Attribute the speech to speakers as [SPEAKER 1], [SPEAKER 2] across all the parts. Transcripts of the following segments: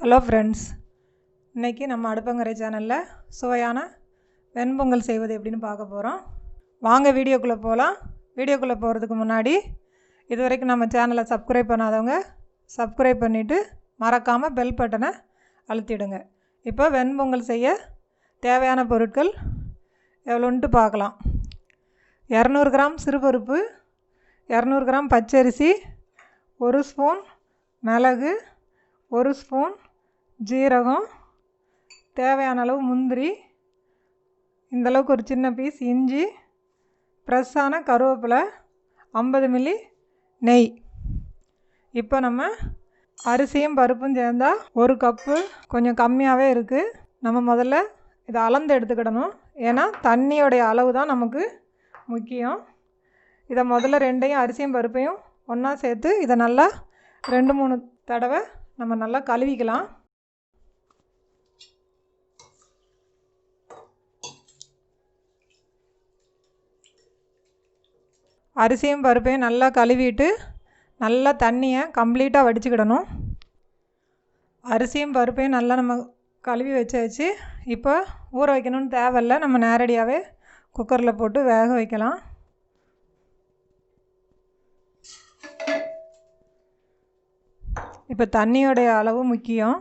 [SPEAKER 1] Hello friends, இன்றைக்கி நம்ம அடுப்பங்கரை சேனலில் சுவையான வெண்பொங்கல் செய்வது எப்படின்னு பார்க்க போகிறோம். வாங்க வீடியோக்குள்ளே போகலாம். வீடியோக்குள்ளே போகிறதுக்கு முன்னாடி இது வரைக்கும் நம்ம சேனலை சப்ஸ்கிரைப் பண்ணாதவங்க சப்ஸ்கிரைப் பண்ணிவிட்டு மறக்காமல் பெல் பட்டனை அழுத்திடுங்க. இப்போ வெண்பொங்கல் செய்ய தேவையான பொருட்கள் எவ்வளோன்ட்டு பார்க்கலாம். 200 கிராம் சிறுபருப்பு, 200 கிராம் பச்சரிசி, 1 ஸ்பூன் மிளகு, 1 ஸ்பூன் ஜீரகம், தேவையான அளவு முந்திரி, இந்தளவுக்கு ஒரு சின்ன பீஸ் இஞ்சி, ஃப்ரெஷ்ஷான கருவேப்பிலை, 50 மில்லி நெய். இப்போ நம்ம அரிசியும் பருப்பும் சேர்ந்தா 1 கப்பு, கொஞ்சம் கம்மியாகவே இருக்குது. நம்ம முதல்ல இதை அளந்து எடுத்துக்கிடணும். ஏன்னா தண்ணியோடைய அளவு தான் நமக்கு முக்கியம். இதை முதல்ல ரெண்டையும் அரிசியும் பருப்பையும் ஒன்றா சேர்த்து இதை நல்லா 2-3 தடவை நம்ம நல்லா கழுவிக்கலாம். அரிசியும் பருப்பையும் நல்லா கழுவிட்டு நல்லா தண்ணியை கம்ப்ளீட்டாக வடிச்சுக்கிடணும். அரிசியும் பருப்பையும் நல்லா நம்ம கழுவி வச்சாச்சு. இப்போ ஊற வைக்கணும்னு தேவையில்லை, நம்ம நேரடியாகவே குக்கரில் போட்டு வேக வைக்கலாம். இப்போ தண்ணியோடைய அளவு முக்கியம்.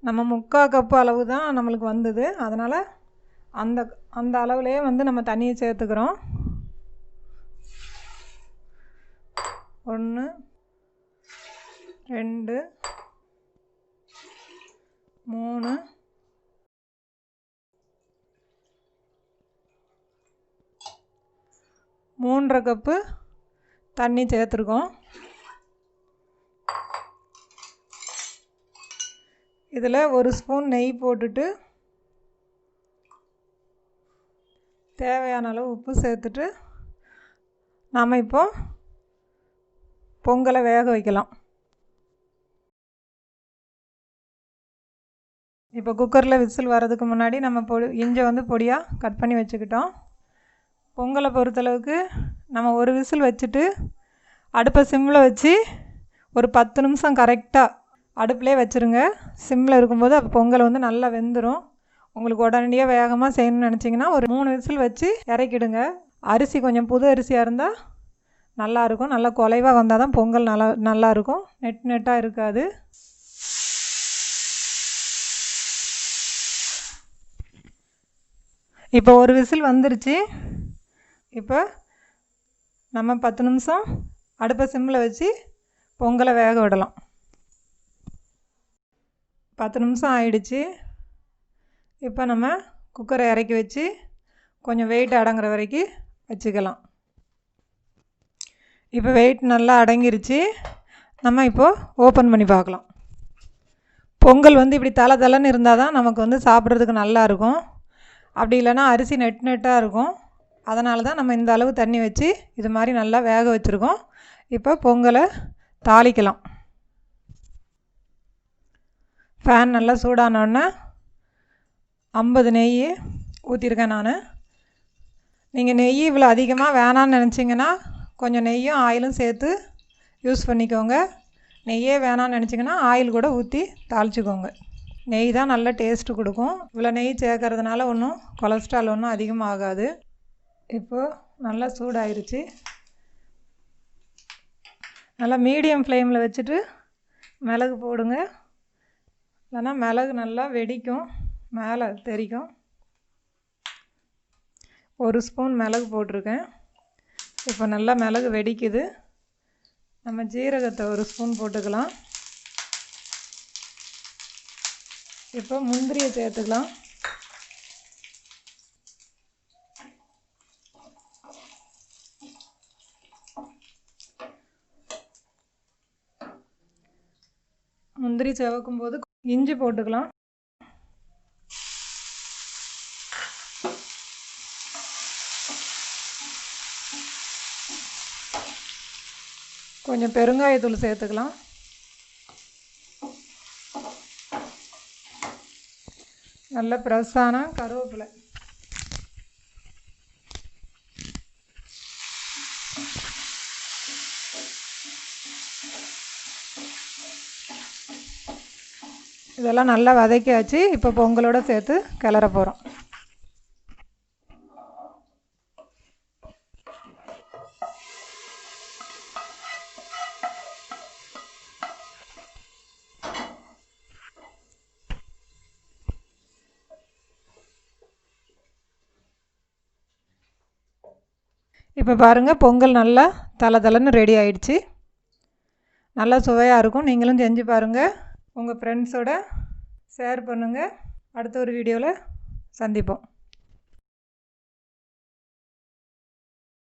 [SPEAKER 1] நம்ம 3/4 கப்பு அளவு தான் நம்மளுக்கு வந்தது. அதனால் அந்த அளவுலேயே நம்ம தண்ணியை சேர்த்துக்கிறோம். 1 2 3 3.5 கப்பு தண்ணி சேர்த்துருக்கோம். இதில் 1 ஸ்பூன் நெய் போட்டுட்டு தேவையான அளவு உப்பு சேர்த்துட்டு நாம் இப்போ பொங்கலை வேக வைக்கலாம். இப்போ குக்கரில் விசில் வர்றதுக்கு முன்னாடி நம்ம இஞ்சி பொடியாக கட் பண்ணி வச்சுக்கிட்டோம். பொங்கலை பொறுத்தளவுக்கு நம்ம ஒரு விசில் வச்சுட்டு அடுப்பை சிம்மில் வச்சு ஒரு 10 நிமிஷம் கரெக்டாக அடுப்புலேயே வச்சுருங்க. சிம்மில் இருக்கும்போது அப்போ பொங்கல் நல்லா வெந்துடும். உங்களுக்கு உடனடியாக வேகமாக செய்யணும்னு நினச்சிங்கன்னா ஒரு 3 விசில் வச்சு இறக்கிடுங்க. அரிசி கொஞ்சம் புது அரிசியாக இருந்தால் நல்லாயிருக்கும். நல்லா குலைவாக வந்தால் தான் பொங்கல் நல்லாயிருக்கும், நெட்டாக இருக்காது. இப்போ ஒரு விசில் வந்துருச்சு. இப்போ நம்ம 10 நிமிஷம் அடுப்பை சிம்மில் வச்சு பொங்கலை வேக விடலாம். 10 நிமிஷம் ஆயிடுச்சு. இப்போ நம்ம குக்கரை இறக்கி வச்சு கொஞ்சம் வெயிட் அடங்குற வரைக்கும் வச்சுக்கலாம். இப்போ வெயிட் நல்லா அடங்கிருச்சு. நம்ம இப்போது ஓப்பன் பண்ணி பார்க்கலாம். பொங்கல் இப்படி தளன்னு இருந்தால் தான் நமக்கு சாப்பிட்றதுக்கு நல்லாயிருக்கும். அப்படி இல்லைன்னா அரிசி நெட்டாக இருக்கும். அதனால தான் நம்ம இந்த அளவு தண்ணி வச்சு இது மாதிரி நல்லா வேக வச்சுருக்கோம். இப்போ பொங்கலை தாளிக்கலாம். ஃபேன் நல்லா சூடானோடனே 50 நெய் ஊற்றிருக்கேன் நான். நீங்கள் நெய் இவ்வளோ அதிகமாக வேணான்னு நினச்சிங்கன்னா கொஞ்சம் நெய்யும் ஆயிலும் சேர்த்து யூஸ் பண்ணிக்கோங்க. நெய்யே வேணான்னு நினச்சிங்கன்னா ஆயில் கூட ஊற்றி தாளிச்சிக்கோங்க. நெய் தான் நல்ல டேஸ்ட்டு கொடுக்கும். இவ்வளோ நெய் சேர்க்கறதுனால ஒன்றும் கொலஸ்ட்ரால் ஒன்றும் அதிகமாகாது. இப்போது நல்லா சூடாயிருச்சு. நல்லா மீடியம் ஃப்ளேமில் வச்சுட்டு மிளகு போடுங்க. இல்லைன்னா மிளகு நல்லா வெடிக்கும், மேலே தெரிக்கும். 1 ஸ்பூன் மிளகு போட்டிருக்கேன். இப்போ நல்லா மிளகு வெடிக்குது. நம்ம ஜீரகத்தை 1 ஸ்பூன் போட்டுக்கலாம். இப்போ முந்திரியை சேர்த்துக்கலாம். முந்திரி செவக்கும் போது இஞ்சி போட்டுக்கலாம். கொஞ்சம் பெருங்காயத்தூள் சேர்த்துக்கலாம். நல்ல ஃப்ரெஷ்ஷான கருவேப்பிலை. இதெல்லாம் நல்லா வதக்கியாச்சு. இப்போ பொங்கலோடு சேர்த்து கிளற போகிறோம். இப்போ பாருங்கள், பொங்கல் நல்லா தளன்னு ரெடி ஆயிடுச்சு. நல்லா சுவையாக இருக்கும். நீங்களும் செஞ்சு பாருங்கள். உங்கள் ஃப்ரெண்ட்ஸோட ஷேர் பண்ணுங்கள். அடுத்த ஒரு வீடியோவில் சந்திப்போம்.